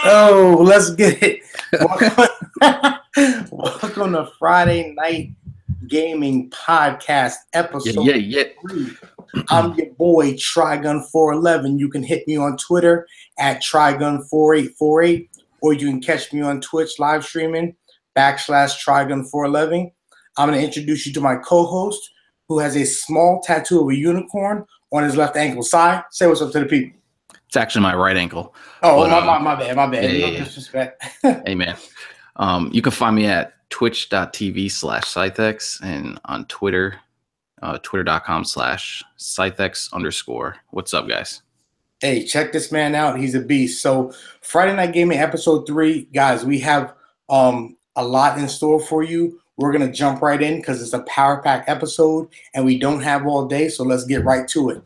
Oh, let's get it. Welcome to Friday Night Gaming Podcast, episode Yeah. 3. I'm your boy, Trigun411. You can hit me on Twitter at Trigun4848, or you can catch me on Twitch live streaming /Trigun411. I'm going to introduce you to my co-host, who has a small tattoo of a unicorn on his left ankle. Sai, say what's up to the people. It's actually my right ankle. Oh, but, my bad. Yeah, No disrespect. Hey, man. You can find me at twitch.tv/Scythex and on Twitter, twitter.com/Scythex_. What's up, guys? Hey, check this man out. He's a beast. So Friday Night Gaming episode 3, guys, we have a lot in store for you. We're going to jump right in because it's a power pack episode and we don't have all day. So let's get right to it.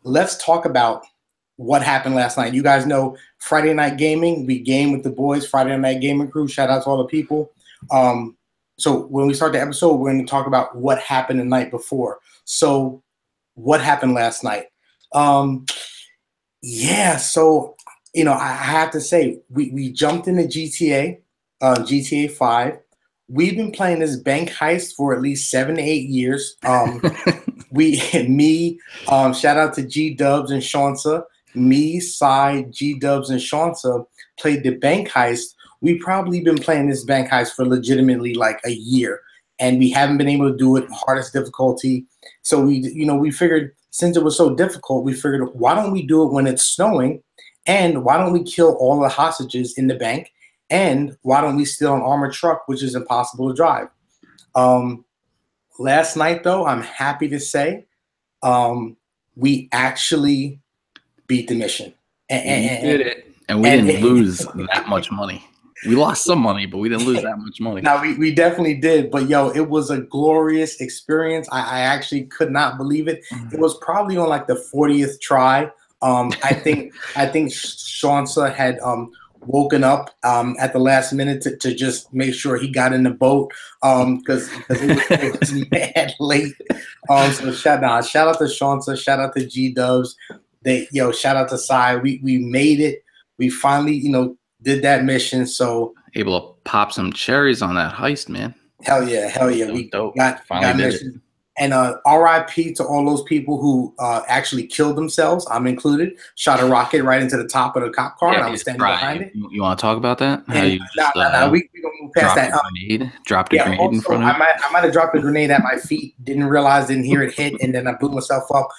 Let's talk about what happened last night. You guys know Friday Night Gaming. We game with the boys, Friday Night Gaming crew. Shout out to all the people. So when we start the episode, we're going to talk about what happened the night before. So what happened last night? Yeah, so, I have to say, we jumped into GTA 5. We've been playing this bank heist for at least 7 to 8 years. Shout out to G-Dubs and Shansa. Me, Sai, G-Dubs, and Shansa played the bank heist. We've probably been playing this bank heist for legitimately like a year, and we haven't been able to do it, hardest difficulty. So we figured, since it was so difficult, we figured, why don't we do it when it's snowing, and why don't we kill all the hostages in the bank, and why don't we steal an armored truck, which is impossible to drive. Last night, though, I'm happy to say we actually beat the mission. And we did it. And we didn't lose that much money. We lost some money, but we didn't lose that much money. No, we definitely did. But, it was a glorious experience. I actually could not believe it. It was probably on like the 40th try. I think Shansa had woken up at the last minute to just make sure he got in the boat because it was mad late. So shout out to Shansa, shout out to G-Dubs. Shout out to Sai. We made it. We finally, did that mission. So able to pop some cherries on that heist, man. Hell yeah. We dope. got mission. And RIP to all those people who actually killed themselves. I'm included. Shot a rocket right into the top of the cop car, and I was standing behind it. You want to talk about that? How you just, we don't move past that. Dropped a grenade in front of me. I might have dropped a grenade at my feet, didn't realize, didn't hear it hit, and then I blew myself up.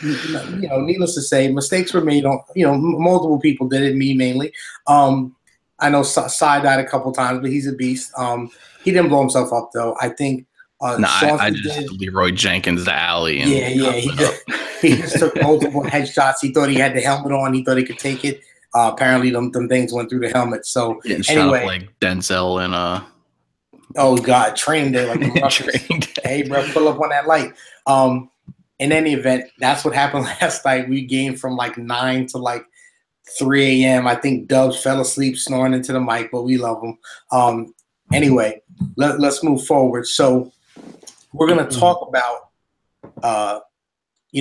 Needless to say, mistakes were made on, multiple people did it, me mainly. I know Sai died a couple times, but he's a beast. He didn't blow himself up, though. I think I just Leroy Jenkins the alley. And he just took multiple headshots. He thought he had the helmet on. He thought he could take it. Apparently, them things went through the helmet. So anyway, like Denzel and oh god, Training Day, like the Russians. Hey, bro, pull up on that light. In any event, that's what happened last night. We gamed from like 9 to like 3 a.m. I think Dubs fell asleep snoring into the mic, but we love him. Anyway, let's move forward. So we're going to talk about,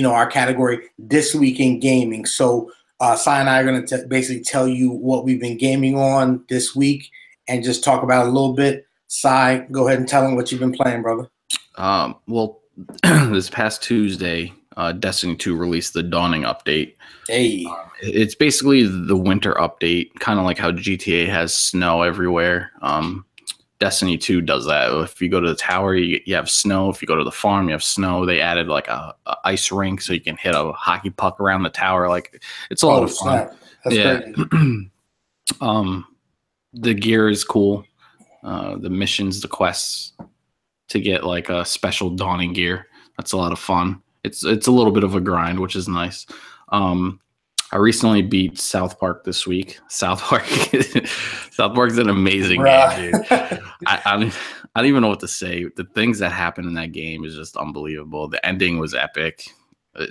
our category This Week in Gaming. So Sai and I are going to basically tell you what we've been gaming on this week and just talk about it a little bit. Sai, go ahead and tell them what you've been playing, brother. Well, this past Tuesday, Destiny 2 released the Dawning update. Hey. It's basically the winter update, kind of like how GTA has snow everywhere. Destiny 2 does that. If you go to the tower, you have snow. If you go to the farm, you have snow. They added like a ice rink so you can hit a hockey puck around the tower. Like, it's a lot of fun. That's crazy. The gear is cool. The missions, the quests to get like a special Dawning gear. That's a lot of fun. It's a little bit of a grind, which is nice. I recently beat South Park this week. South Park's an amazing game, dude. I don't even know what to say. The things that happen in that game is just unbelievable. The ending was epic.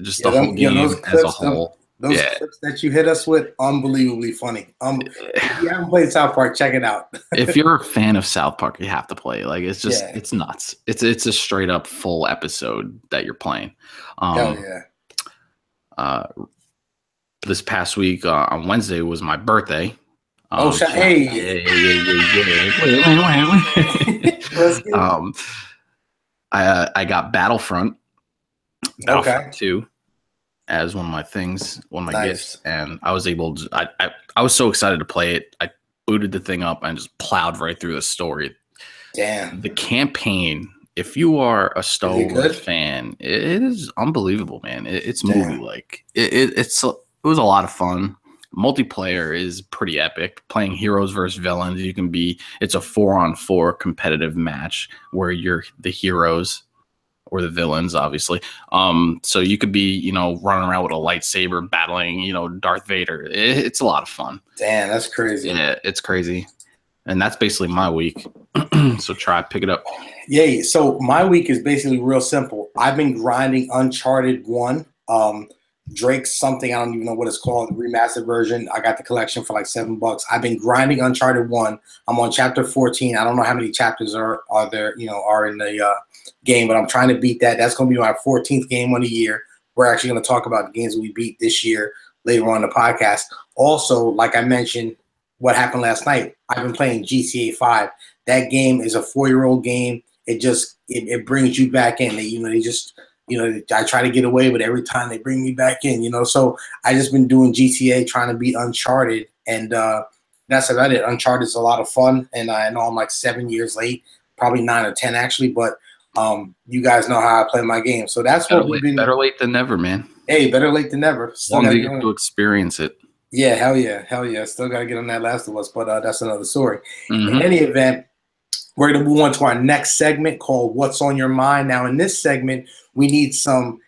Just the whole game as a whole. Those clips that you hit us with, unbelievably funny. If you haven't played South Park, check it out. If you're a fan of South Park, you have to play. Like, it's just, it's nuts. It's a straight up full episode that you're playing. Hell yeah. This past week on Wednesday was my birthday. Oh, hey. Let's get it. I got Battlefront Okay. 2 as one of my things, one of my Nice. gifts, and I was able to. I was so excited to play it. I booted the thing up and just plowed right through the story. Damn. The campaign. If you are a Star Is it Wars good? fan, it is unbelievable, man. It's Damn. movie like. It was a lot of fun. Multiplayer is pretty epic. Playing heroes versus villains, it's a 4-on-4 competitive match where you're the heroes or the villains, obviously. So you could be, running around with a lightsaber battling, Darth Vader. It's a lot of fun. Damn, that's crazy. Yeah, it's crazy. And that's basically my week. So pick it up. Yeah, so my week is basically real simple. I've been grinding Uncharted 1. Drake's something, I don't even know what it's called, the remastered version. I got the collection for like $7. I've been grinding Uncharted 1. I'm on chapter 14. I don't know how many chapters are there, are in the game, but I'm trying to beat that. That's going to be my 14th game on the year. We're actually going to talk about the games we beat this year later on in the podcast. Also, like I mentioned, what happened last night, I've been playing GTA 5. That game is a 4-year-old game. It brings you back in. I try to get away, but every time they bring me back in, so I just been doing GTA, trying to beat Uncharted, and that's about it. Uncharted is a lot of fun, and I know I'm like 7 years late, probably 9 or 10 actually, but you guys know how I play my game, so that's what we've been. Better late than never, man. Hey, better late than never. Still got to get to experience it. Yeah, hell yeah. Still got to get on that Last of Us, but that's another story. Mm-hmm. In any event, we're going to move on to our next segment called What's on Your Mind. Now, in this segment, we need some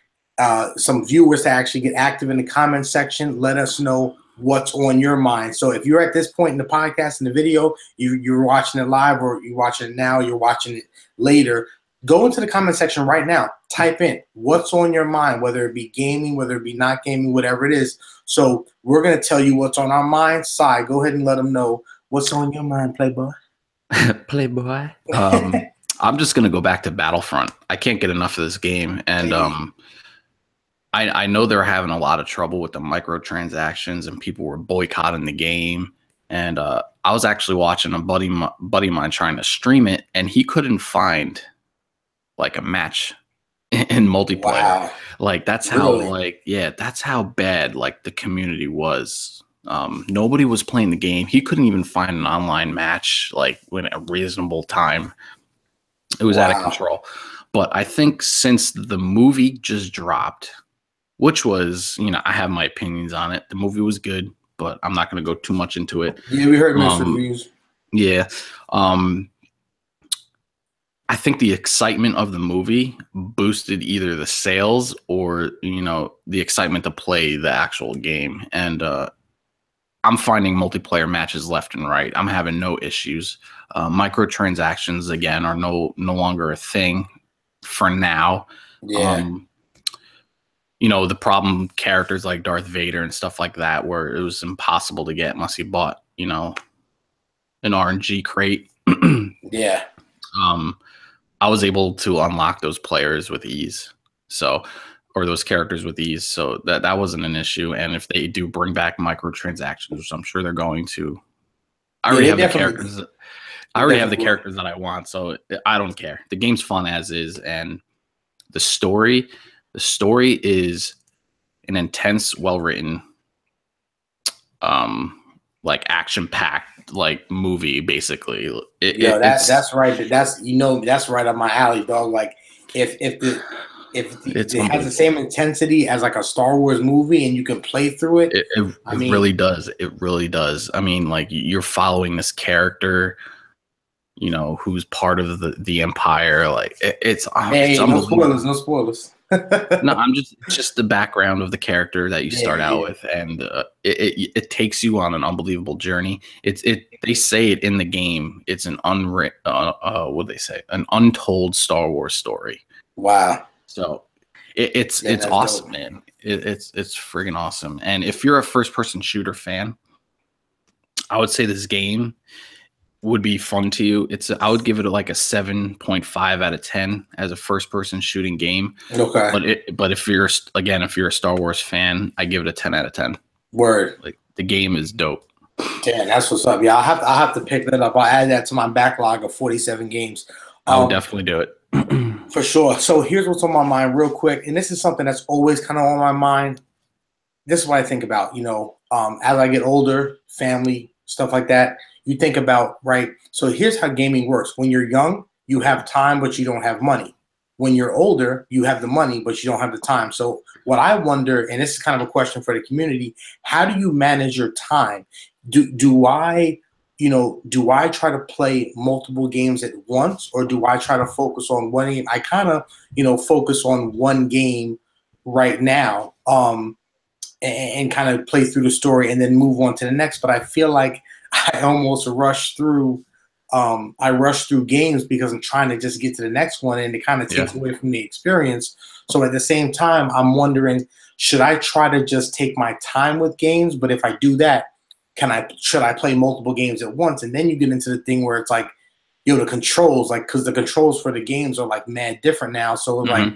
viewers to actually get active in the comment section. Let us know what's on your mind. So if you're at this point in the podcast, in the video, you're watching it live, or you're watching it now, you're watching it later, go into the comment section right now. Type in what's on your mind, whether it be gaming, whether it be not gaming, whatever it is. So we're going to tell you what's on our mind. Sai, go ahead and let them know what's on your mind, Playboy. Playboy. I'm just gonna go back to Battlefront. I can't get enough of this game, and I know they're having a lot of trouble with the microtransactions, and people were boycotting the game. And I was actually watching a buddy of mine trying to stream it, and he couldn't find like a match in multiplayer. Wow. Like that's how bad like the community was. Nobody was playing the game. He couldn't even find an online match like in a reasonable time. It was out of control. But I think since the movie just dropped, which was, I have my opinions on it. The movie was good, but I'm not going to go too much into it. Yeah, we heard mixed reviews. Yeah. I think the excitement of the movie boosted either the sales or, the excitement to play the actual game. And I'm finding multiplayer matches left and right. I'm having no issues. Microtransactions, again, are no longer a thing for now. Yeah. The problem characters like Darth Vader and stuff like that, where it was impossible to get unless you bought, an RNG crate. Yeah. I was able to unlock those players with ease. Or those characters with ease. So that wasn't an issue. And if they do bring back microtransactions, which I'm sure they're going to, I already have the characters. I already have the characters that I want, so I don't care. The game's fun as is, and the story is an intense, well-written, like action-packed, like movie, basically. That's right. That's right up my alley, dog. Like if it has the same intensity as like a Star Wars movie and you can play through it. It really does. It really does. I mean, like you're following this character, who's part of the Empire. Like it's unbelievable. No spoilers. No, I'm just the background of the character that you start out with, and it takes you on an unbelievable journey. They say it in the game. It's an what they say? An untold Star Wars story. Wow. So it's awesome, dope. Man. It's friggin' awesome. And if you're a first person shooter fan, I would say this game would be fun to you. I would give it like a 7.5 out of 10 as a first person shooting game. Okay. But if you're a Star Wars fan, I give it a 10 out of 10. Word. Like the game is dope. Damn, that's what's up. Yeah, I'll have to pick that up. I'll add that to my backlog of 47 games. I would definitely do it. For sure. So here's what's on my mind real quick, and this is something that's always kind of on my mind. This is what I think about, as I get older, family, stuff like that. You think about, right? So here's how gaming works. When you're young, you have time, but you don't have money. When you're older, you have the money, but you don't have the time. So what I wonder, and this is kind of a question for the community, how do you manage your time? Do I try to play multiple games at once, or do I try to focus on one game? I kind of, focus on one game right now. And kind of play through the story and then move on to the next. But I feel like I almost rush through. I rush through games because I'm trying to just get to the next one, and it kind of takes away from the experience. So at the same time, I'm wondering, should I try to just take my time with games? But if I do that, should I play multiple games at once? And then you get into the thing where it's like, the controls, like, because the controls for the games are like mad different now. So like,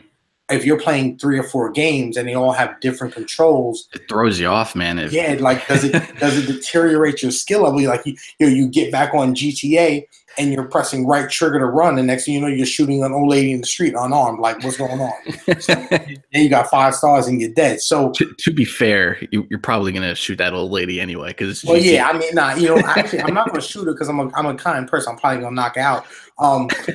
if you're playing 3 or 4 games and they all have different controls, it throws you off, man. Like does it deteriorate your skill level? Like you get back on GTA and you're pressing right trigger to run, and next thing you know, you're shooting an old lady in the street unarmed. Like, what's going on? So, then you got 5 stars and you're dead. So to be fair, you're probably gonna shoot that old lady anyway, because actually, I'm not gonna shoot her because I'm a kind person. I'm probably gonna knock her out.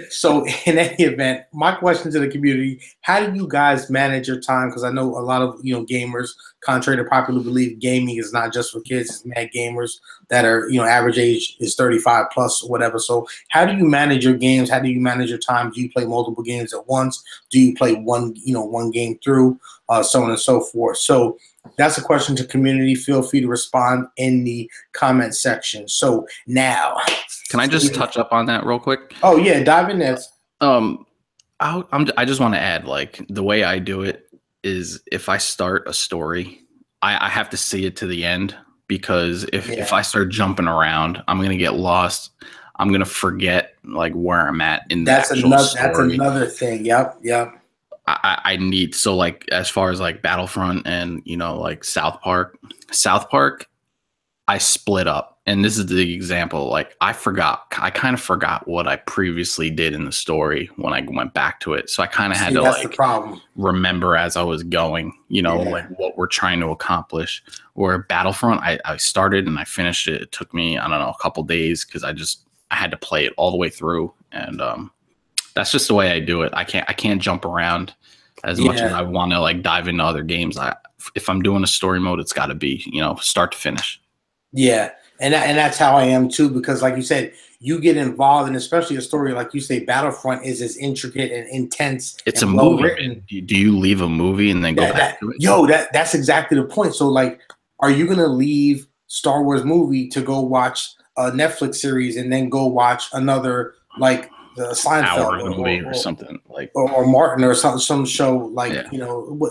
So in any event, my question to the community: how do you guys manage your time? Because I know a lot of gamers, contrary to popular belief, gaming is not just for kids. It's mad gamers that are average age is 35 plus or whatever. So how do you manage your games? How do you manage your time? Do you play multiple games at once? Do you play one game through? So on and so forth. So that's a question to community. Feel free to respond in the comment section. So now, can I just touch up on that real quick? Oh yeah, dive in there. I just want to add, like, the way I do it is if I start a story, I have to see it to the end, because if I start jumping around, I'm gonna get lost. I'm gonna forget like where I'm at in the actual story. That's another thing. Yep. I need, so like as far as like Battlefront and like South Park, I split up, and this is the example. Like I kind of forgot what I previously did in the story when I went back to it. So I kind of had to like remember as I was going, like what we're trying to accomplish. Or Battlefront, I started and I finished it. It took me, I don't know, a couple days because I had to play it all the way through, and that's just the way I do it. I can't jump around as much as I want to like dive into other games. If I'm doing a story mode, it's got to be start to finish. Yeah, and that's how I am too, because like you said, you get involved, and especially a story like you say, Battlefront is as intricate and intense. It's a movie. Do you leave a movie and then go back to it? That's exactly the point. So like, are you gonna leave Star Wars movie to go watch a Netflix series and then go watch another like the Seinfeld movie or something like, or Martin or some show like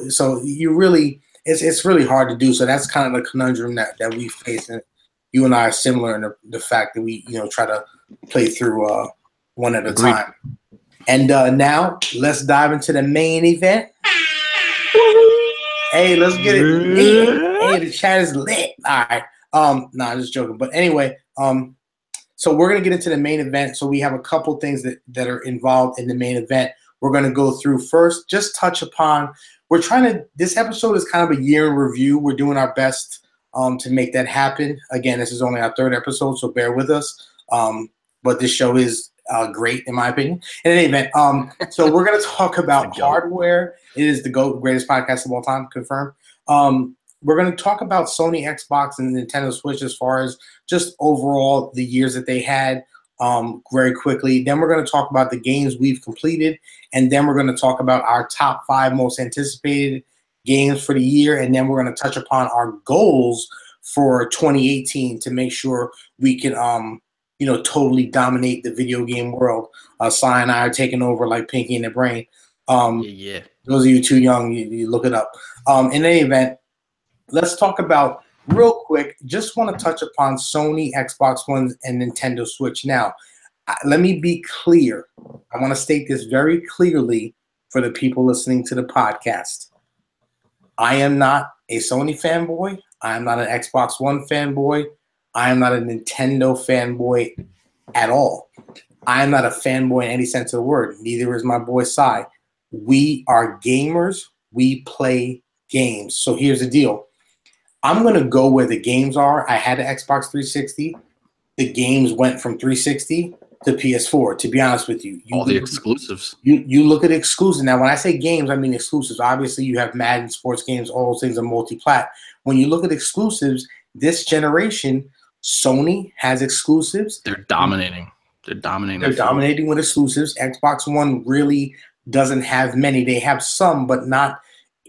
So you really, it's really hard to do. So that's kind of the conundrum that we face, and you and I are similar in the fact that we try to play through one at a time. And now let's dive into the main event. Hey, let's get it lit. Hey, the chat is lit. All right. I'm just joking. But anyway, so we're going to get into the main event. So we have a couple things that are involved in the main event. We're going to go through first, just touch upon, this episode is kind of a year in review. We're doing our best to make that happen. Again, this is only our 3rd episode, so bear with us. But this show is great, in my opinion. In any event, so we're going to talk about hardware. It is the greatest podcast of all time, confirmed. We're going to talk about Sony, Xbox, and Nintendo Switch as far as just overall the years that they had very quickly. Then we're going to talk about the games we've completed, and then we're going to talk about our top 5 most anticipated games for the year, and then we're going to touch upon our goals for 2018 to make sure we can totally dominate the video game world. Cy and I are taking over like Pinky in the Brain. Those of you too young, you look it up. In any event, let's talk about real quick. Just want to touch upon Sony, Xbox One, and Nintendo Switch. Now, let me be clear. I want to state this very clearly for the people listening to the podcast. I am not a Sony fanboy. I am not an Xbox One fanboy. I am not a Nintendo fanboy at all. I am not a fanboy in any sense of the word. Neither is my boy Sai. We are gamers. We play games. So here's the deal. I'm going to go where the games are. I had an Xbox 360. The games went from 360 to PS4, to be honest with you. All the exclusives. You look at exclusives. Now, when I say games, I mean exclusives. Obviously, you have Madden, sports games, all those things are multi-plat. When you look at exclusives, this generation, Sony has exclusives. They're dominating. They're dominating. They're dominating with exclusives. Xbox One really doesn't have many. They have some, but not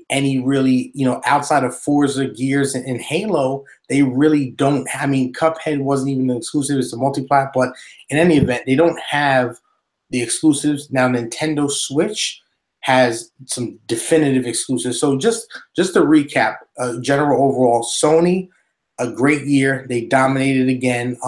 any really, outside of Forza, Gears, and Halo, they really don't. I mean, Cuphead wasn't even an exclusive; it's a multi-plat. But in any event, they don't have the exclusives. Now, Nintendo Switch has some definitive exclusives. So just to recap, general overall, Sony, a great year. They dominated again.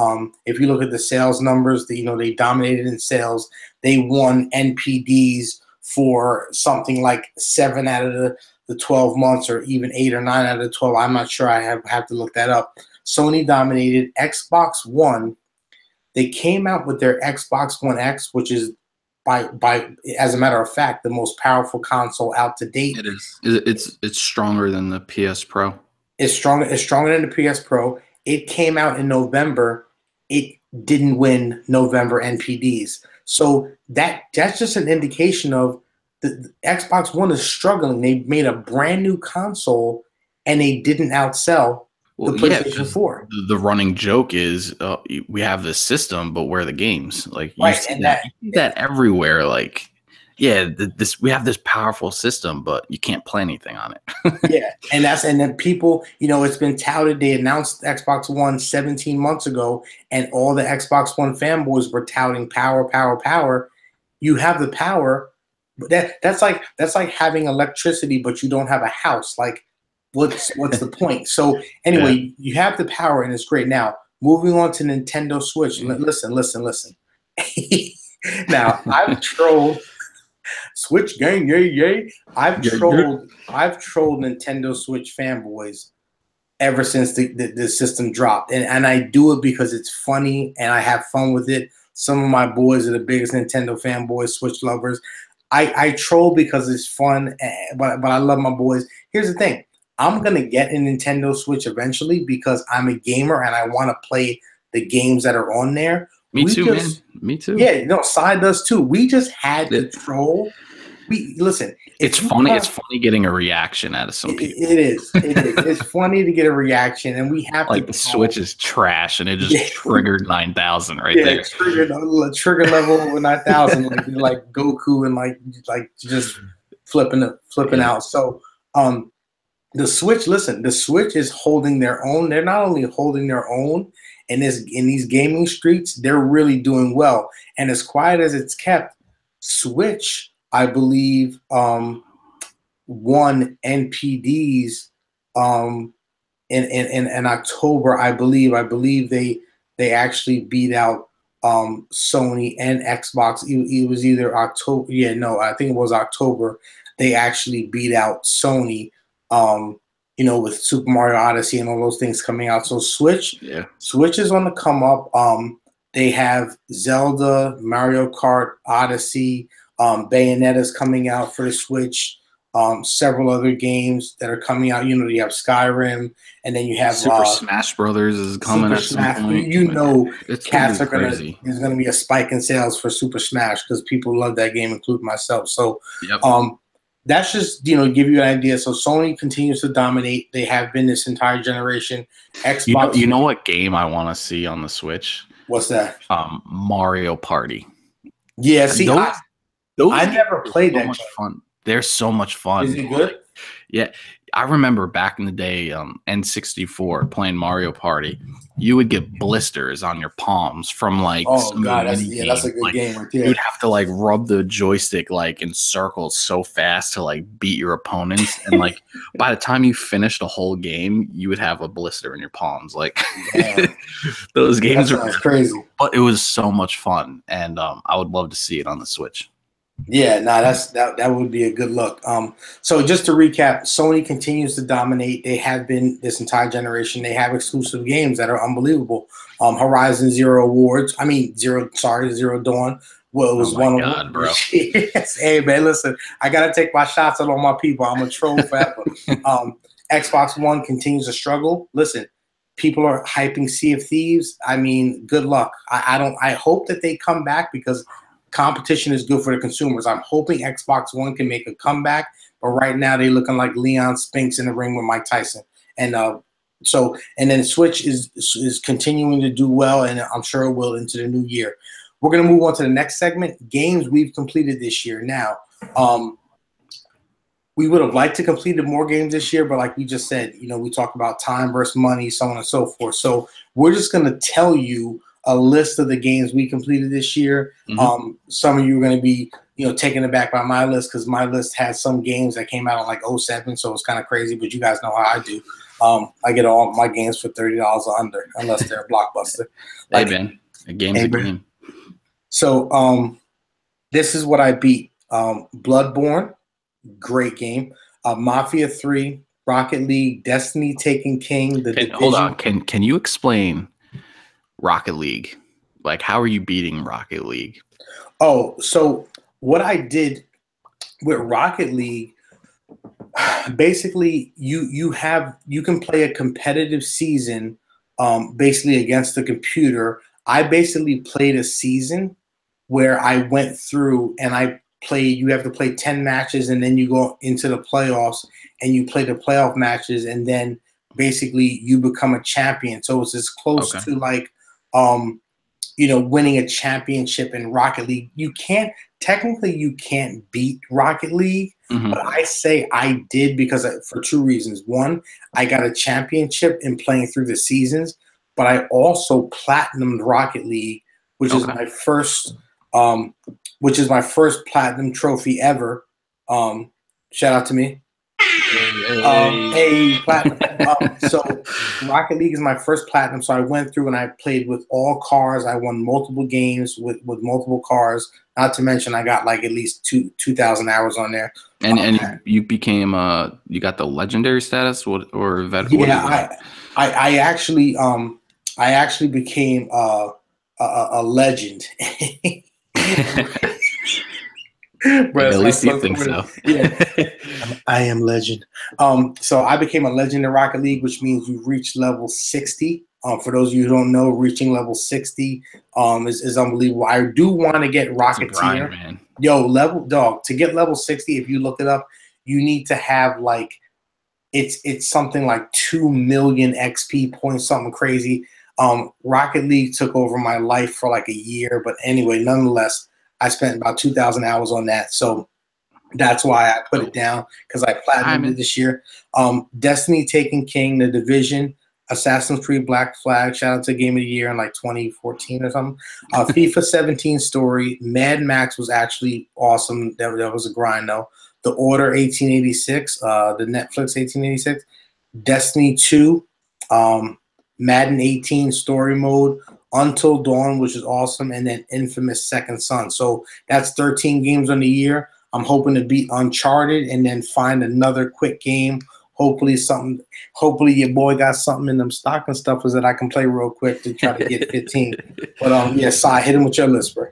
If you look at the sales numbers, they dominated in sales. They won NPDs for something like 7 out of the 12 months, or even 8 or 9 out of the 12. I'm not sure. I have to look that up. Sony dominated. Xbox One, they came out with their Xbox One X, which is by as a matter of fact the most powerful console out to date. It is. It's stronger than the PS Pro. It's stronger than the PS Pro. It came out in November. It didn't win November NPDs. So that's just an indication of the Xbox One is struggling. They made a brand new console and they didn't outsell the PlayStation 4. The running joke is we have this system, but where are the games? Like you Right, see that everywhere. Like, yeah, we have this powerful system, but you can't play anything on it. Yeah, and then people, it's been touted. They announced Xbox One 17 months ago, and all the Xbox One fanboys were touting power, power, power. You have the power. That's like having electricity, but you don't have a house. Like, what's the point? So anyway, You have the power, and it's great. Now, moving on to Nintendo Switch. Listen. Now, I've trolled Switch gang, yay. I've trolled Nintendo Switch fanboys ever since the system dropped, and I do it because it's funny and I have fun with it. Some of my boys are the biggest Nintendo fanboys, Switch lovers. I troll because it's fun, but I love my boys. Here's the thing. I'm going to get a Nintendo Switch eventually because I'm a gamer and I want to play the games that are on there. Me too, man. Me too. Yeah, Sai does too. We just had to troll. Listen. It's funny. It's funny getting a reaction out of some people. It is. It's funny to get a reaction, and we have like the Switch is trash, and it just triggered 9,000 right there. Trigger level 9,000, like Goku and like just flipping out. So the Switch. Listen, the Switch is holding their own. They're not only holding their own in these gaming streets, they're really doing well. And as quiet as it's kept, Switch, I believe, won NPDs in October. I believe they actually beat out Sony and Xbox. It was either October. Yeah, no, I think it was October. They actually beat out Sony. With Super Mario Odyssey and all those things coming out. So Switch is on the come up. They have Zelda, Mario Kart, Odyssey, Bayonetta's coming out for the Switch. Several other games that are coming out. You have Skyrim, and then you have Super Smash Brothers is coming at some point. Cats are crazy. There's gonna be a spike in sales for Super Smash because people love that game, including myself. So, that's just give you an idea. So Sony continues to dominate. They have been this entire generation. Xbox. You know what game I want to see on the Switch? What's that? Mario Party. Yeah. See, I never played that. Much fun. They're so much fun. Is it good? Yeah. I remember back in the day, N64 playing Mario Party. You would get blisters on your palms from that's a good game right there. You'd have to rub the joystick in circles so fast to beat your opponents, and by the time you finished the whole game, you would have a blister in your palms. Those games are crazy, but it was so much fun, and I would love to see it on the Switch. Yeah, nah, that would be a good look. So just to recap, Sony continues to dominate. They have been this entire generation. They have exclusive games that are unbelievable. Horizon Zero Awards. I mean Zero Dawn. Well, it Oh was my one God, of bro. yes. Hey man, listen, I gotta take my shots at all my people. I'm a troll forever. Um, Xbox One continues to struggle. Listen, people are hyping Sea of Thieves. I mean, good luck. I don't. I hope that they come back because competition is good for the consumers. I'm hoping Xbox One can make a comeback, but right now they're looking like Leon Spinks in the ring with Mike Tyson. And and then Switch is continuing to do well, and I'm sure it will into the new year. We're gonna move on to the next segment: games we've completed this year. Now, we would have liked to completed more games this year, but like we just said, we talk about time versus money, so on and so forth. So we're just going to tell you a list of the games we completed this year. Mm-hmm. Some of you are going to be, taken aback by my list because my list has some games that came out in like '07, so it's kind of crazy. But you guys know how I do. I get all my games for $30 or under, unless they're a blockbuster. Hey, Like, man, a game's hey, a bro. game. So this is what I beat: Bloodborne. Great game. Mafia 3, Rocket League, Destiny Taken King, The Hold on. Division. Can you explain Rocket League? Like, how are you beating Rocket League? Oh, so what I did with Rocket League, basically you can play a competitive season basically against the computer. I basically played a season where I went through and I played. You have to play 10 matches, and then you go into the playoffs and you play the playoff matches, and then basically you become a champion. So it's as close Okay. to like winning a championship in Rocket League. You can't beat Rocket League, but Mm-hmm. I say I did because for two reasons. One, I got a championship in playing through the seasons, but I also platinumed Rocket League, which is Okay. my first um, which is my first platinum trophy ever. Shout out to me. Hey. Platinum. So Rocket League is my first platinum. So I went through and I played with all cars. I won multiple games with multiple cars. Not to mention I got like at least 2,000 hours on there. And you became you got the legendary status. What Yeah, is that? I actually became a legend. Bro, At that's my least you son's think word. so. Yeah, I am legend. So I became a legend in Rocket League, which means you reach level 60. For those of you who don't know, reaching level 60 is unbelievable. I do want to get It's a grind, Rocketeer. man. Yo, level dog, to get level 60, if you look it up, you need to have like it's something like 2 million XP points, something crazy. Rocket League took over my life for like a year, but anyway, nonetheless, I spent about 2,000 hours on that. So that's why I put it Cool. down because I Hi, platinumed it man. this year. Destiny Taken King, The Division, Assassin's Creed Black Flag. Shout out to Game of the Year in like 2014 or something. FIFA 17 Story. Mad Max was actually awesome. That was a grind though. The Order 1886. The Netflix 1886. Destiny 2. Um, Madden 18 Story Mode. Until Dawn, which is awesome, and then Infamous Second Son. So that's 13 games on the year. I'm hoping to beat Uncharted and then find another quick game. Hopefully your boy got something in them stocking stuffers that I can play real quick to try to get 15. But yeah, Si, hit him with your list, bro.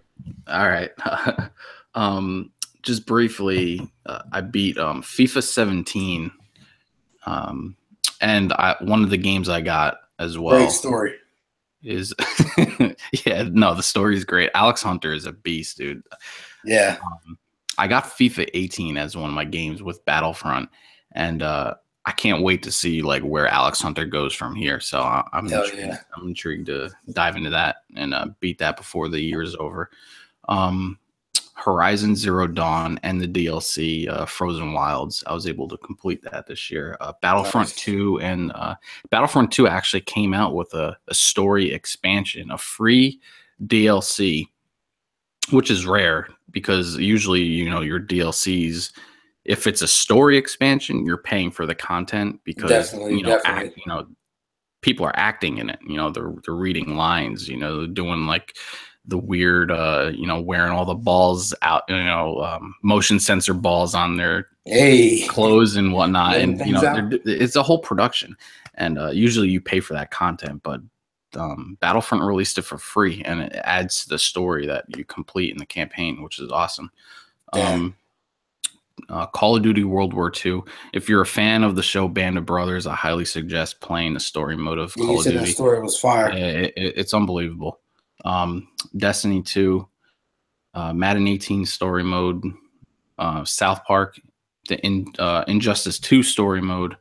All right. um, just briefly, I beat FIFA 17, and one of the games I got as Great well story. is yeah, no, the story is great. Alex Hunter is a beast, dude. Yeah. I got FIFA 18 as one of my games with Battlefront, and I can't wait to see like where Alex Hunter goes from here. So I'm Hell intrigued. yeah. I'm intrigued to dive into that and beat that before the year is over. Um, Horizon Zero Dawn and the DLC Frozen Wilds. I was able to complete that this year. Battlefront Nice. 2 and Battlefront 2 actually came out with a story expansion, a free DLC, which is rare because usually, your DLCs, if it's a story expansion, you're paying for the content because, Definitely, definitely. people are acting in it. They're reading lines. They're doing like the weird, wearing all the balls out, motion sensor balls on their clothes and whatnot. And, it's a whole production. And usually you pay for that content, but Battlefront released it for free, and it adds to the story that you complete in the campaign, which is awesome. Call of Duty World War II. If you're a fan of the show Band of Brothers, I highly suggest playing the story mode of Call of Duty. That story was fire. It's unbelievable. Destiny 2, Madden 18 story mode, South Park, the Injustice 2 story mode,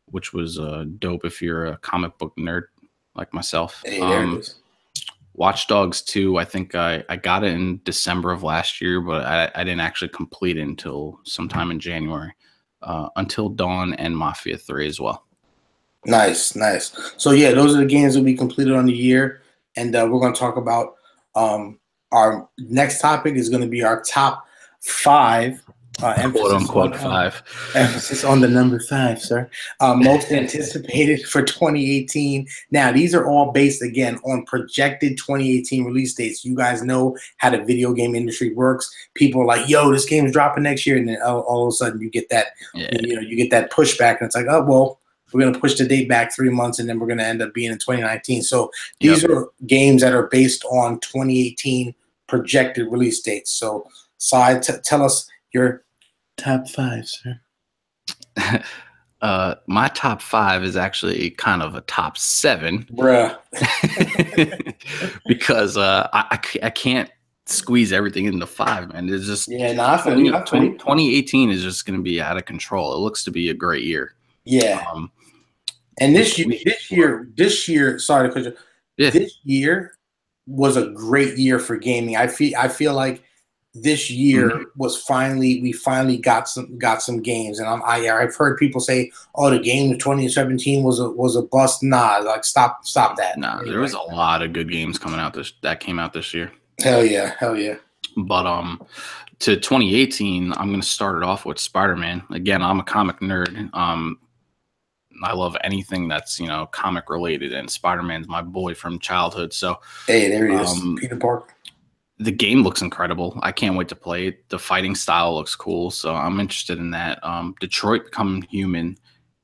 which was dope if you're a comic book nerd like myself. Hey, there it is. Watch Dogs 2, I think I got it in December of last year, but I didn't actually complete it until sometime in January. Until Dawn and Mafia 3 as well. Nice. So, yeah, those are the games that we completed on the year. And we're going to talk about our next topic is going to be our top 5. Quote-unquote 5. Emphasis on the number 5, sir. Most anticipated for 2018. Now, these are all based, again, on projected 2018 release dates. You guys know how the video game industry works. People are like, yo, this game is dropping next year. And then all of a sudden you get that, you get that pushback. And it's like, oh, well, we're going to push the date back 3 months, and then we're going to end up being in 2019. So these are games that are based on 2018 projected release dates. So, Sai, tell us your top 5, sir. My top 5 is actually kind of a top 7. Bruh. Because I can't squeeze everything into 5, man. It's just 2018 is just going to be out of control. It looks to be a great year. Yeah. And this year, sorry to cut you. Yeah. This year was a great year for gaming. I feel like this year was we finally got some games, and I've heard people say, "Oh, the game of 2017 was a bust." Nah, like stop that. Nah, there was a lot of good games coming out that came out this year. Hell yeah. But to 2018, I'm gonna start it off with Spider-Man. Again, I'm a comic nerd. I love anything that's comic related, and Spider-Man's my boy from childhood. So hey, there he is, Peter Parker. The game looks incredible. I can't wait to play it. The fighting style looks cool, so I'm interested in that. Detroit Become Human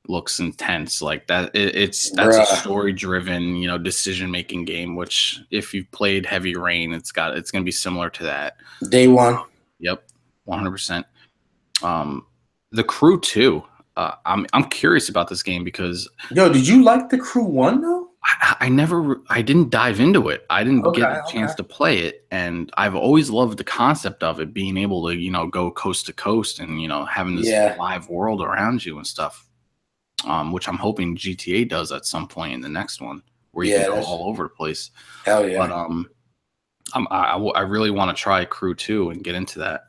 looks intense. Like that, that's a story-driven, decision-making game. Which, if you've played Heavy Rain, it's going to be similar to that. Day one. Yep, 100%. The Crew 2. I'm curious about this game because did you like The Crew 1 though? I didn't dive into it. I didn't get a chance to play it, and I've always loved the concept of it, being able to go coast to coast and having this live world around you and stuff. Which I'm hoping GTA does at some point in the next one, where you can go all over the place. Hell yeah! But I really want to try Crew 2 and get into that.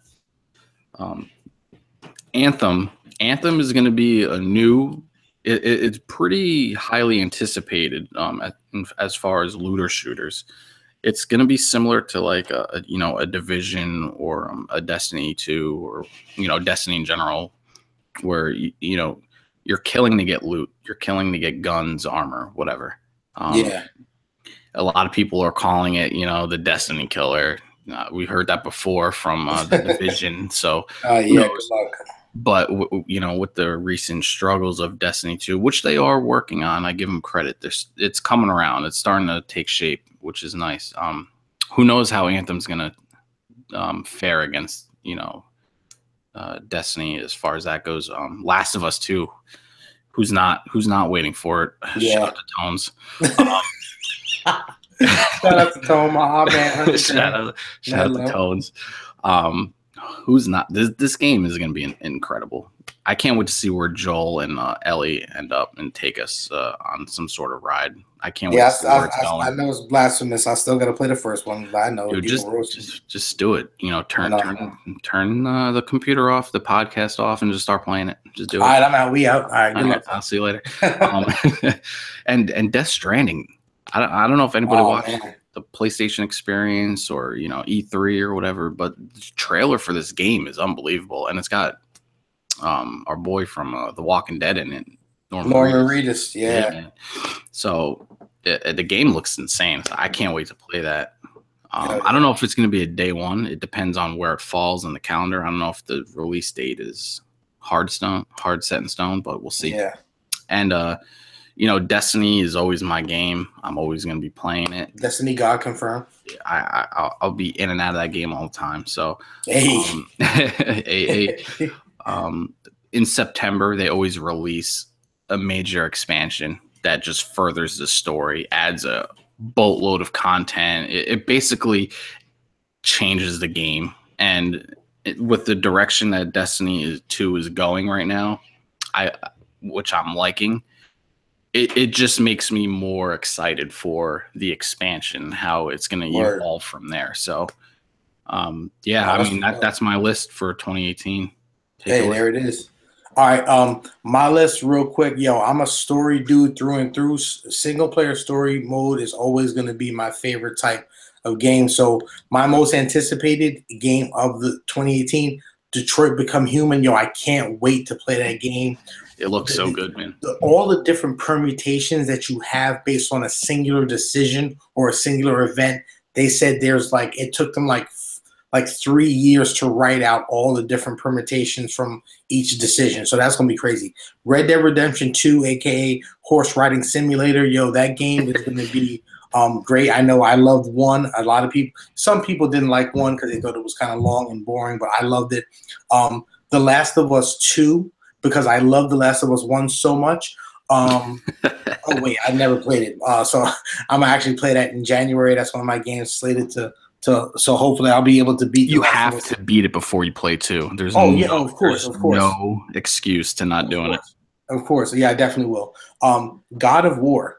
Anthem is going to be a new. It's pretty highly anticipated as far as looter shooters. It's going to be similar to like a Division or a Destiny 2 or Destiny in general, where you're killing to get loot, you're killing to get guns, armor, whatever. A lot of people are calling it the Destiny killer. We heard that before from the Division. So good luck. But with the recent struggles of Destiny 2, which they are working on, I give them credit. It's coming around. It's starting to take shape, which is nice. Who knows how Anthem's gonna fare against Destiny as far as that goes. Last of Us 2, who's not waiting for it? Shout out to Tones. Shout out to Tone, my man. Shout out to Tones. Who's not? This game is going to be incredible. I can't wait to see where Joel and Ellie end up and take us on some sort of ride. I can't wait to see where it's going. I know it's blasphemous. I still got to play the first one, but I know. Dude, just do it. Turn the computer off, the podcast off, and just start playing it. Just do it. All right, I'm out. We out. All right, good luck. I'll see you later. And Death Stranding. I don't know if anybody watched the PlayStation Experience or E3 or whatever, but the trailer for this game is unbelievable, and it's got our boy from The Walking Dead in it, Norman Reedus. Yeah. So the game looks insane. So I can't wait to play that. I don't know if it's going to be a day one. It depends on where it falls in the calendar. I don't know if the release date is hard set in stone, but we'll see. Yeah. And Destiny is always my game. I'm always going to be playing it. Destiny God confirmed. I'll be in and out of that game all the time. So, in September they always release a major expansion that just furthers the story, adds a boatload of content. It basically changes the game, and with the direction that Destiny 2 is going right now, which I'm liking. It just makes me more excited for the expansion, how it's going to evolve from there. So, that's my list for 2018. There it is. All right, my list real quick. Yo, I'm a story dude through and through. Single player story mode is always going to be my favorite type of game. So my most anticipated game of the 2018, Detroit Become Human. Yo, I can't wait to play that game. It looks so good, man. All the different permutations that you have based on a singular decision or a singular event. They said it took them like 3 years to write out all the different permutations from each decision. So that's going to be crazy. Red Dead Redemption 2, a.k.a. Horse Riding Simulator. Yo, that game is going to be great. I know I loved 1. Some people didn't like 1 because they thought it was kind of long and boring, but I loved it. The Last of Us 2, because I love The Last of Us 1 so much. Oh, wait, I never played it. So I'm going to actually play that in January. That's one of my games slated to so hopefully I'll be able to beat. You have to beat it before you play 2. There's of course, no excuse to not doing it. Of course, yeah, I definitely will. God of War.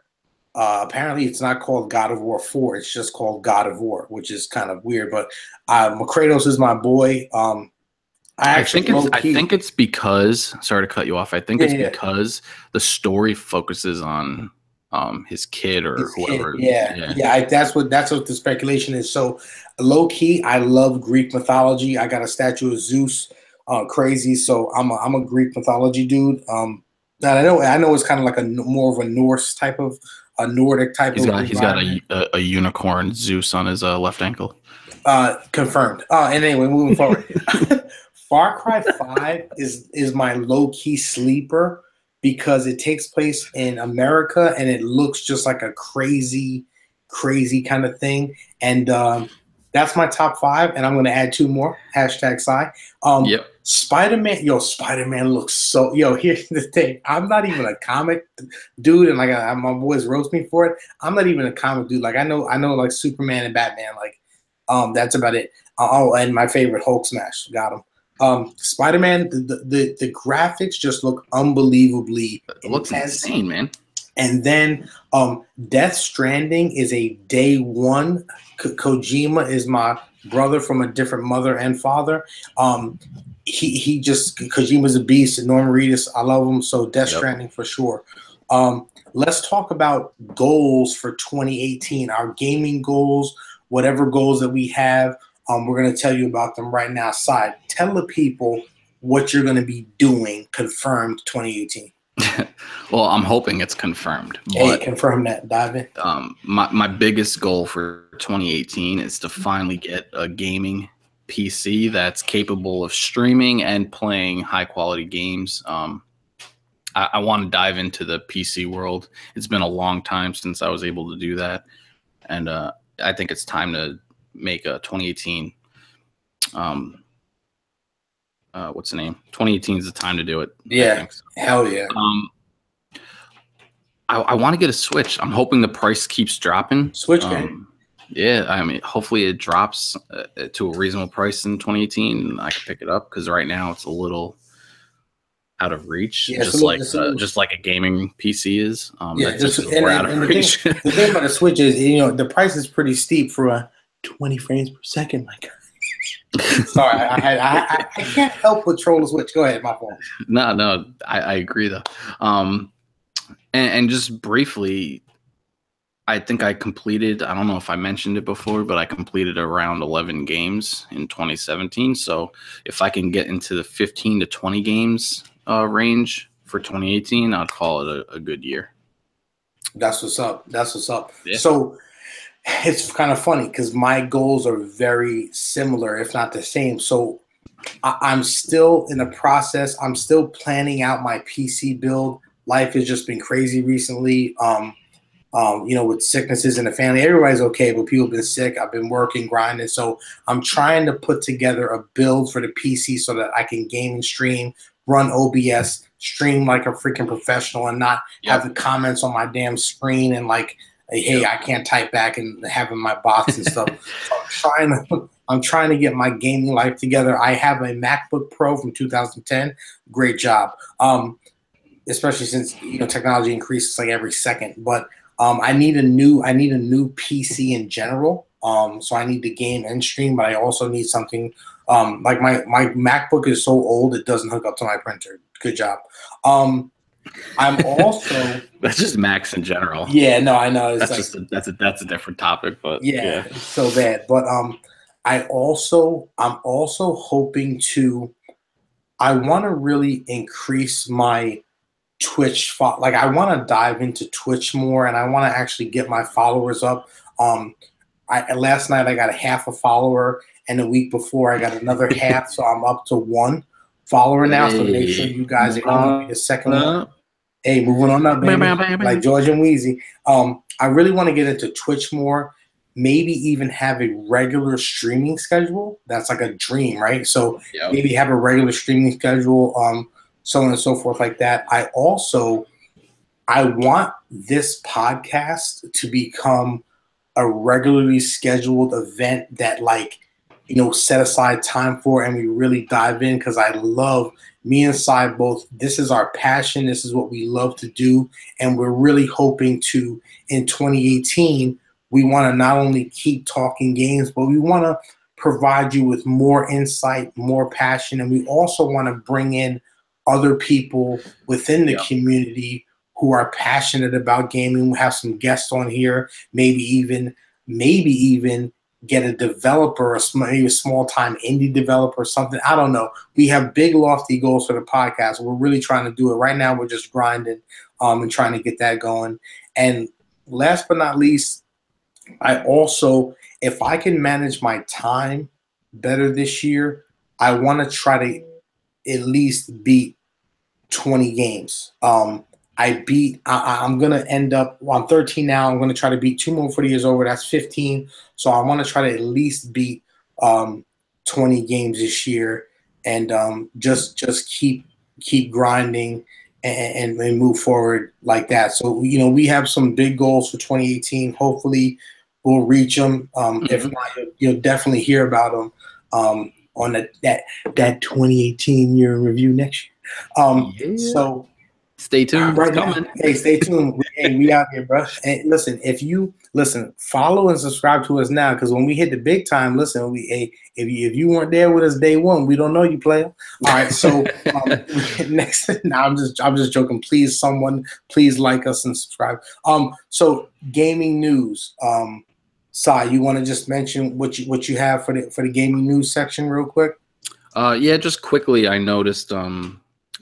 Apparently, it's not called God of War 4. It's just called God of War, which is kind of weird. But Kratos is my boy. I think it's because. Sorry to cut you off. I think it's because the story focuses on his kid or his whoever. That's what the speculation is. So low key, I love Greek mythology. I got a statue of Zeus, crazy. So I'm a Greek mythology dude. And I know it's kind of like more of a Norse type of a Nordic type. He's got a unicorn Zeus on his left ankle. Confirmed. And anyway, moving forward, Far Cry 5 is my low key sleeper, because it takes place in America and it looks just like a crazy kind of thing. And that's my top 5. And I'm going to add 2 more. #Psy. Spider-Man. Spider-Man looks so. Here's the thing. I'm not even a comic dude, and my boys roast me for it. I'm not even a comic dude. I know like Superman and Batman. That's about it. And my favorite, Hulk smash. Got him. Spider-Man, the graphics just look unbelievably it looks insane, man. And then Death Stranding is a day one. Kojima is my brother from a different mother and father. Kojima's a beast. And Norman Reedus, I love him. So Death Stranding for sure. Let's talk about goals for 2018. Our gaming goals, whatever goals that we have. We're going to tell you about them right now. Side, tell the people what you're going to be doing confirmed 2018. Well, I'm hoping it's confirmed. Hey, confirm that. Dive in. My biggest goal for 2018 is to finally get a gaming PC that's capable of streaming and playing high quality games. I want to dive into the PC world. It's been a long time since I was able to do that. And I think it's time to make a 2018 what's the name? 2018 is the time to do it. Yeah, I think so. Hell yeah. I want to get a Switch. I'm hoping the price keeps dropping. Switch game. Yeah, I mean, hopefully it drops to a reasonable price in 2018 and I can pick it up, because right now it's a little out of reach, just like a gaming PC is. We're out of reach. The thing about the Switch is, the price is pretty steep for a 20 frames per second. My God. Sorry, I can't help but troll the Switch. Go ahead, my fault. No, I agree though. And just briefly, I think I completed, I don't know if I mentioned it before, but I completed around 11 games in 2017. So if I can get into the 15 to 20 games range for 2018, I'd call it a good year. That's what's up. Yeah. So it's kind of funny because my goals are very similar, if not the same. So I'm still in the process. I'm still planning out my PC build. Life has just been crazy recently. With sicknesses in the family, everybody's okay, but people have been sick. I've been working, grinding. So I'm trying to put together a build for the PC so that I can game and stream, run OBS, stream like a freaking professional and not have the comments on my damn screen and like, hey, I can't type back and having my bots and stuff. So I'm trying to get my gaming life together. I have a MacBook Pro from 2010. Great job. Especially since technology increases like every second. But I need a new PC in general. So I need to game and stream, but I also need something like my MacBook is so old it doesn't hook up to my printer. Good job. I'm also that's just Macs in general. Yeah, no, I know. It's that's a different topic, but yeah. It's so bad. But I'm also hoping to. I want to really increase my Twitch. Like I want to dive into Twitch more, and I want to actually get my followers up. Last night I got a half a follower, and the week before I got another half, so I'm up to 1 follower now. So make sure you guys are going to be the second one. Hey, moving on up, baby. Like George and Wheezy. I really want to get into Twitch more. Maybe even have a regular streaming schedule. That's like a dream, right? So maybe have a regular streaming schedule, so on and so forth like that. I want this podcast to become a regularly scheduled event that set aside time for and we really dive in because I love me and Cy both. This is our passion. This is what we love to do. And we're really hoping to, in 2018, we want to not only keep talking games, but we want to provide you with more insight, more passion. And we also want to bring in other people within the community who are passionate about gaming. We'll have some guests on here, maybe even get a developer, maybe a small-time indie developer or something. I don't know. We have big, lofty goals for the podcast. We're really trying to do it. Right now, we're just grinding and trying to get that going. And last but not least, I also, if I can manage my time better this year, I want to try to at least beat 20 games. I'm going to end up, I'm 13 now. I'm going to try to beat 2 more for the year's over. That's 15. So I want to try to at least beat 20 games this year and just keep grinding and move forward like that. So, we have some big goals for 2018. Hopefully we'll reach them. If not, you'll definitely hear about them on that 2018 year in review next year. So stay tuned. Right now, hey, stay tuned. Hey, we out here, bro. And listen, follow and subscribe to us now because when we hit the big time, listen, if you weren't there with us day one, we don't know you, player. All right, so next, now I'm just joking. Please like us and subscribe. So gaming news. Sai, you want to just mention what you have for the gaming news section real quick? Just quickly, I noticed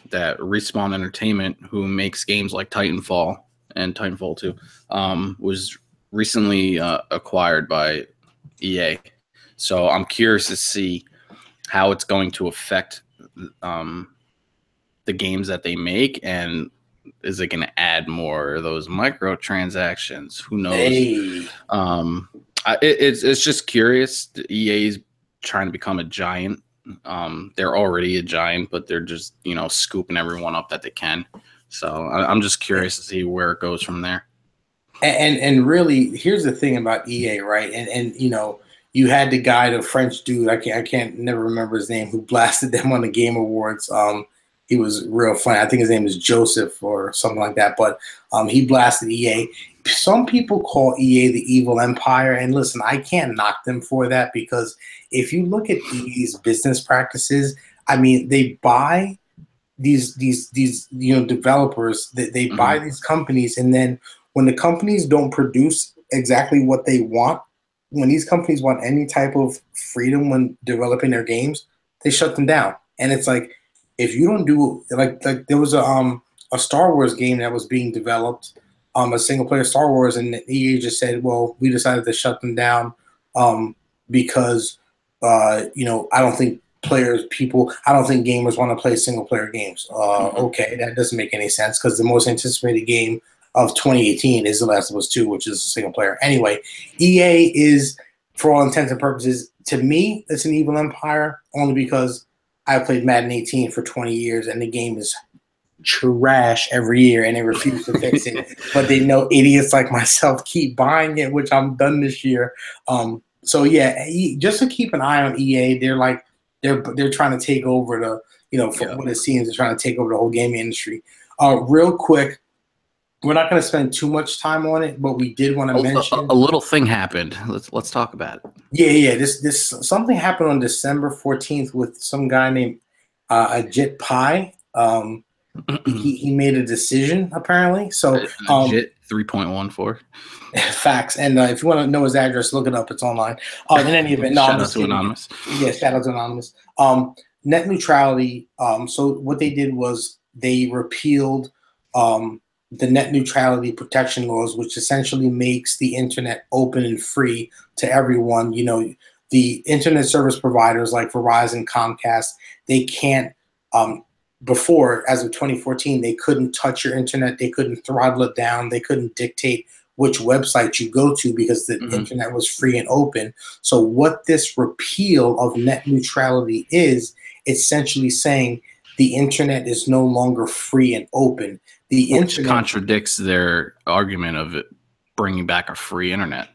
that Respawn Entertainment, who makes games like Titanfall and Titanfall 2, was recently acquired by EA. So I'm curious to see how it's going to affect the games that they make, and is it going to add more of those microtransactions? Who knows? Hey. It's just curious. EA is trying to become a giant. They're already a giant, but they're just scooping everyone up that they can. So I'm just curious to see where it goes from there. And really, here's the thing about EA, right? And you had the guy, the French dude, I can't never remember his name, who blasted them on the Game Awards. He was real funny. I think his name is Joseph or something like that. But he blasted EA. Some people call EA the evil empire, and listen, I can't knock them for that because if you look at EA's business practices, I mean, they buy these developers, they buy these companies, and then when the companies don't produce exactly what they want, when these companies want any type of freedom when developing their games, they shut them down. And it's like, if you don't do like there was a Star Wars game that was being developed. a single player Star Wars, and EA just said, well, we decided to shut them down because I don't think I don't think gamers want to play single player games. Okay, that doesn't make any sense because the most anticipated game of 2018 is The Last of Us 2, which is a single player. Anyway, EA is, for all intents and purposes, to me, it's an evil empire only because I've played Madden 18 for 20 years and the game is trash every year and they refuse to fix it. But they know idiots like myself keep buying it, which I'm done this year. So yeah, just to keep an eye on EA, they're trying to take over from what it seems, they're trying to take over the whole gaming industry. Real quick, we're not going to spend too much time on it, but we did want to mention a little thing happened. Let's talk about it. Yeah. This something happened on December 14th with some guy named Ajit Pai. He made a decision apparently. So Ajit 3.14. Facts. And if you want to know his address, look it up. It's online. In any event, no, shout out to Anonymous. Yeah, shout out to Anonymous. Net neutrality. So what they did was they repealed the net neutrality protection laws, which essentially makes the internet open and free to everyone. The internet service providers like Verizon, Comcast, they can't, before, as of 2014, they couldn't touch your internet. They couldn't throttle it down. They couldn't dictate which website you go to because the internet was free and open. So what this repeal of net neutrality is essentially saying the internet is no longer free and open. Which contradicts their argument of it bringing back a free internet.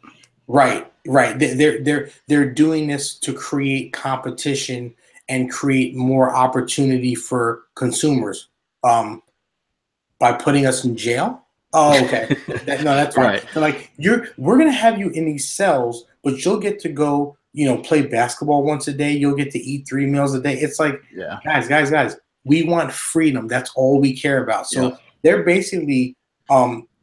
Right. They're doing this to create competition and create more opportunity for consumers by putting us in jail. Oh, okay. That's fine. Right. So we're gonna have you in these cells, but you'll get to go, play basketball once a day. You'll get to eat 3 meals a day. It's like, guys, we want freedom. That's all we care about. So they're basically,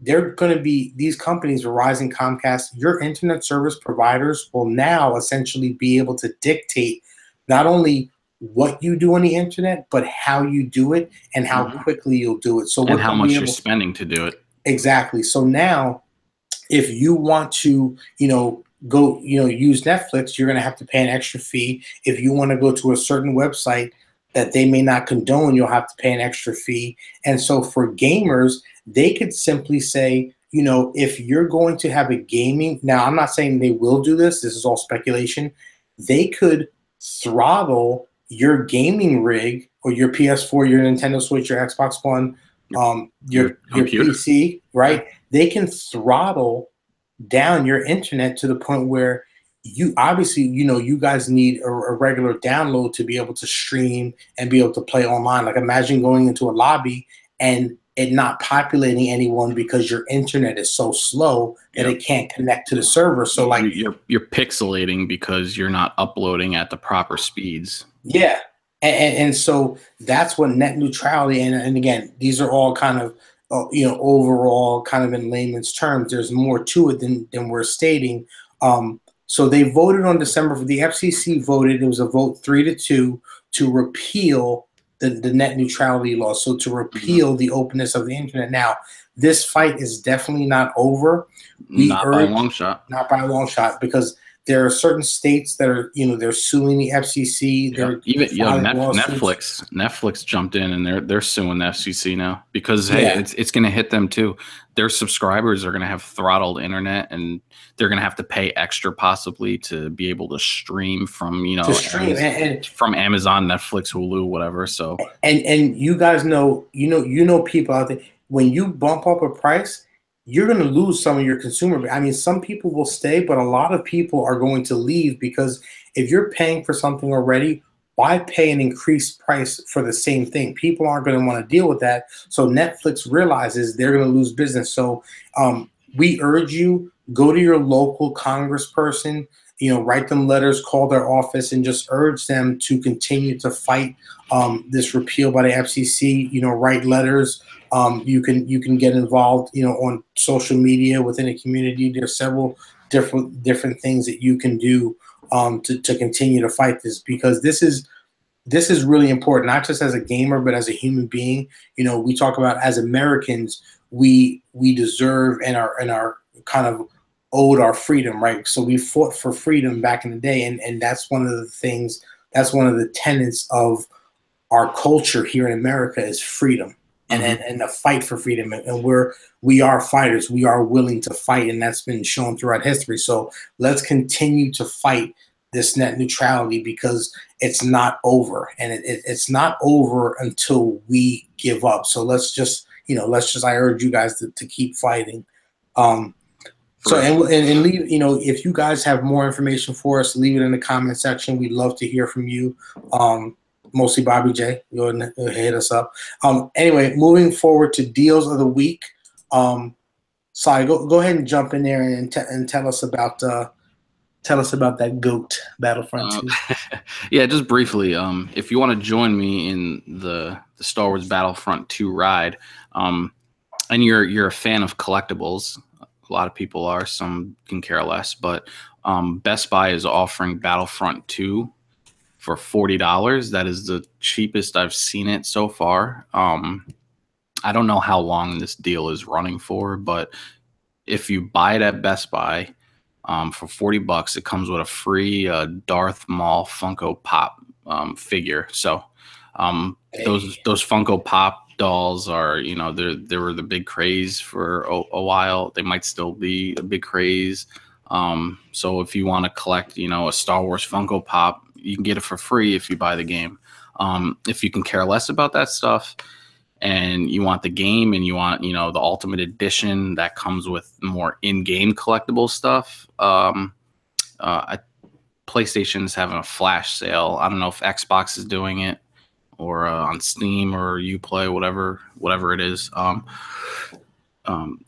they're going to be, these companies, Verizon, Comcast, your internet service providers will now essentially be able to dictate not only what you do on the internet, but how you do it and how quickly you'll do it. So and how much you're spending to do it. Exactly. So now, if you want to, go, use Netflix, you're going to have to pay an extra fee. If you want to go to a certain website that they may not condone, you'll have to pay an extra fee. And so for gamers, they could simply say, if you're going to have a gaming, now I'm not saying they will do this, this is all speculation, they could throttle your gaming rig or your PS4, your Nintendo Switch, your Xbox One, your PC, right? They can throttle down your internet to the point where you obviously, you guys need a regular download to be able to stream and be able to play online. Like imagine going into a lobby and it not populating anyone because your internet is so slow that it can't connect to the server. So you're pixelating because you're not uploading at the proper speeds. Yeah. And so that's what net neutrality, and again, these are all kind of, overall kind of in layman's terms, there's more to it than we're stating. So they voted on December, the FCC voted, it was a vote 3-2 to repeal the net neutrality law. So to repeal the openness of the internet. Now, this fight is definitely not over. Not by a long shot. Not by a long shot, because there are certain states that are, they're suing the FCC. They're Netflix jumped in and they're suing the FCC now because it's going to hit them too. Their subscribers are going to have throttled internet and they're going to have to pay extra possibly to be able to stream from from Amazon, Netflix, Hulu, whatever. So and you guys know people out there, when you bump up a price, you're going to lose some of your consumer. I mean, some people will stay, but a lot of people are going to leave because if you're paying for something already, why pay an increased price for the same thing? People aren't going to want to deal with that. So Netflix realizes they're going to lose business. So we urge you, go to your local congressperson, write them letters, call their office, and just urge them to continue to fight this repeal by the FCC. Write letters. You can get involved, on social media within a community. There's several different things that you can do to continue to fight this, because this is really important, not just as a gamer, but as a human being. We talk about, as Americans, we deserve and are kind of owed our freedom, right? So we fought for freedom back in the day, and that's one of the things. That's one of the tenets of our culture here in America is freedom and the fight for freedom. And we are fighters. We are willing to fight, and that's been shown throughout history. So let's continue to fight this net neutrality because it's not over, and it's not over until we give up. So let's just I urge you guys to keep fighting. So and leave, if you guys have more information for us, leave it in the comment section. We'd love to hear from you. Mostly Bobby J. You'll hit us up. Anyway, moving forward to deals of the week. Sai, go ahead and jump in there and tell us about that GOAT Battlefront 2. Yeah, just briefly. If you want to join me in the Star Wars Battlefront 2 ride, and you're a fan of collectibles, a lot of people are. Some can care less, but Best Buy is offering Battlefront 2 for $40. That is the cheapest I've seen it so far. I don't know how long this deal is running for, but if you buy it at Best Buy for $40, it comes with a free Darth Maul Funko Pop figure. So those Funko Pop dolls are, they were the big craze for a while. They might still be a big craze. So if you want to collect, a Star Wars Funko Pop, you can get it for free if you buy the game. If you can care less about that stuff and you want the game and you want, the Ultimate Edition that comes with more in-game collectible stuff, PlayStation's having a flash sale. I don't know if Xbox is doing it or on Steam or Uplay, whatever it is.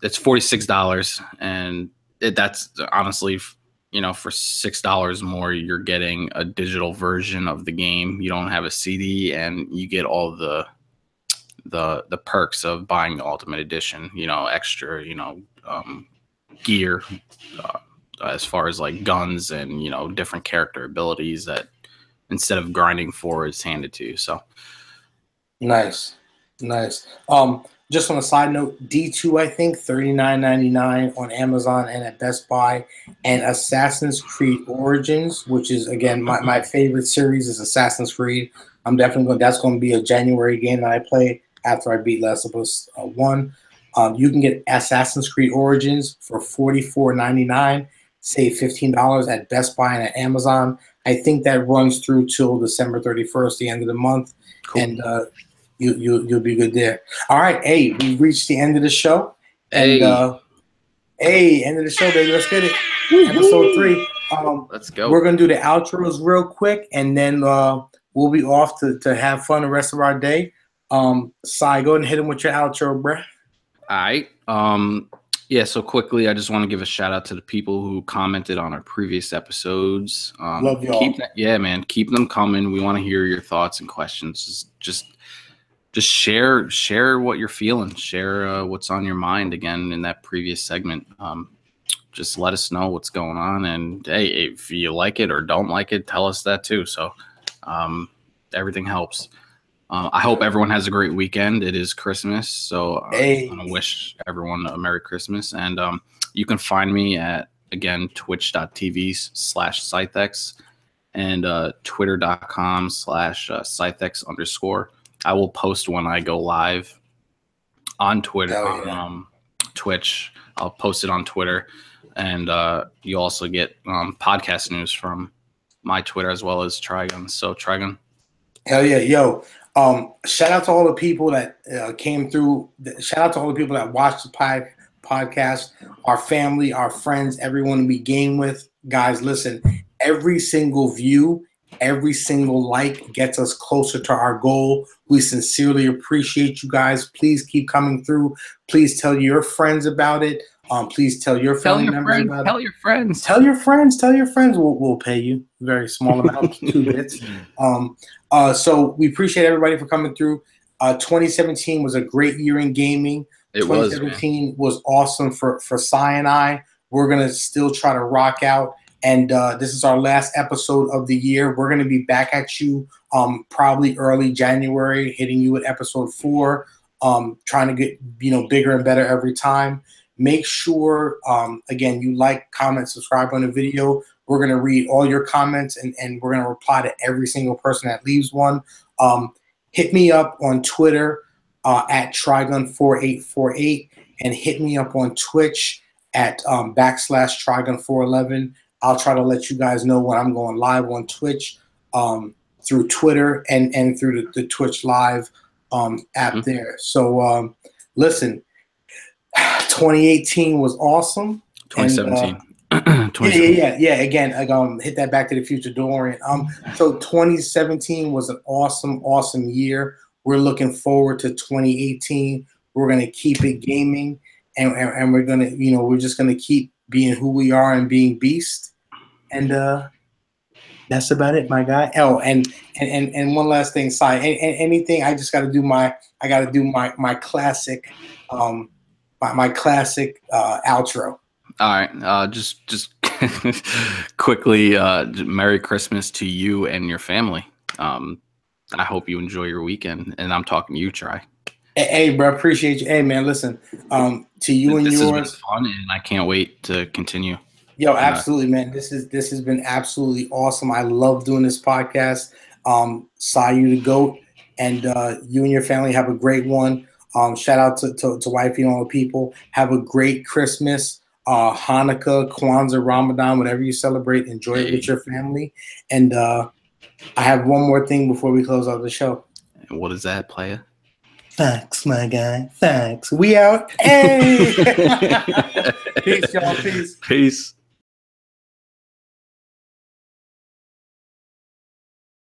It's $46, and that's honestly, for $6 more, you're getting a digital version of the game. You don't have a CD, and you get all the perks of buying the Ultimate Edition. Extra, gear, as far as like guns and different character abilities that instead of grinding for is handed to you. So nice. Just on a side note, D2, I think $39.99 on Amazon and at Best Buy, and Assassin's Creed Origins, which is again my favorite series is Assassin's Creed. I'm definitely that's going to be a January game that I play after I beat Last of Us 1. You can get Assassin's Creed Origins for $44.99, save $15 at Best Buy and at Amazon. I think that runs through till December 31st, the end of the month, cool. And you'll be good there. All right, hey, we've reached the end of the show. And end of the show, baby. Let's get it. Episode 3. Let's go. We're gonna do the outros real quick, and then we'll be off to have fun the rest of our day. Sai, go ahead and hit him with your outro, bruh. All right. Yeah, so quickly, I just want to give a shout out to the people who commented on our previous episodes. Love y'all. Keep them coming. We want to hear your thoughts and questions. Just share what you're feeling. Share what's on your mind. Again, in that previous segment, just let us know what's going on. And hey, if you like it or don't like it, tell us that too. So everything helps. I hope everyone has a great weekend. It is Christmas, so I want to wish everyone a Merry Christmas. And you can find me at, again, twitch.tv/Scythex and twitter.com/Scythex_. I will post when I go live on Twitter, on Twitch. I'll post it on Twitter. And you also get podcast news from my Twitter as well as Trigun. So, Trigun. Hell yeah, yo. Shout out to all the people that came through. Shout out to all the people that watched the podcast, our family, our friends, everyone we game with. Guys, listen, every single view, every single like gets us closer to our goal. We sincerely appreciate you guys. Please keep coming through. Please tell your friends about it. Please tell your family members about it. Tell your friends. Tell your friends. Tell your friends. We'll pay you a very small amount, 2 bits. So we appreciate everybody for coming through. 2017 was a great year in gaming. 2017 was awesome for Sai and I. We're going to still try to rock out. And this is our last episode of the year. We're going to be back at you probably early January, hitting you with episode 4. trying to get, bigger and better every time. Make sure, again, you like, comment, subscribe on the video. We're going to read all your comments, and we're going to reply to every single person that leaves one. Hit me up on Twitter at Trigun4848, and hit me up on Twitch at /Trigun411. I'll try to let you guys know when I'm going live on Twitch, through Twitter and through the Twitch Live app there. So listen, 2018 was awesome. 2017. Yeah. Again, hit that Back to the Future DeLorean. So 2017 was an awesome year. We're looking forward to 2018. We're gonna keep it gaming, and we're gonna, we're just gonna keep being who we are and being beast. And that's about it, my guy. Oh, and one last thing, Si. Anything? I just got to do my classic, my classic outro. All right, just quickly, Merry Christmas to you and your family. I hope you enjoy your weekend, and I'm talking to you, Try. Hey, bro, appreciate you. Hey, man, listen, to you and yours. This has been fun, and I can't wait to continue. Yo, absolutely, man. This has been absolutely awesome. I love doing this podcast. Saw you the GOAT, and you and your family have a great one. Shout out to wifey and all the people. Have a great Christmas, Hanukkah, Kwanzaa, Ramadan, whatever you celebrate. Enjoy it with your family. And I have one more thing before we close out the show. And what is that, player? Facts, my guy. Facts. We out. Hey. Peace, y'all. Peace. Peace.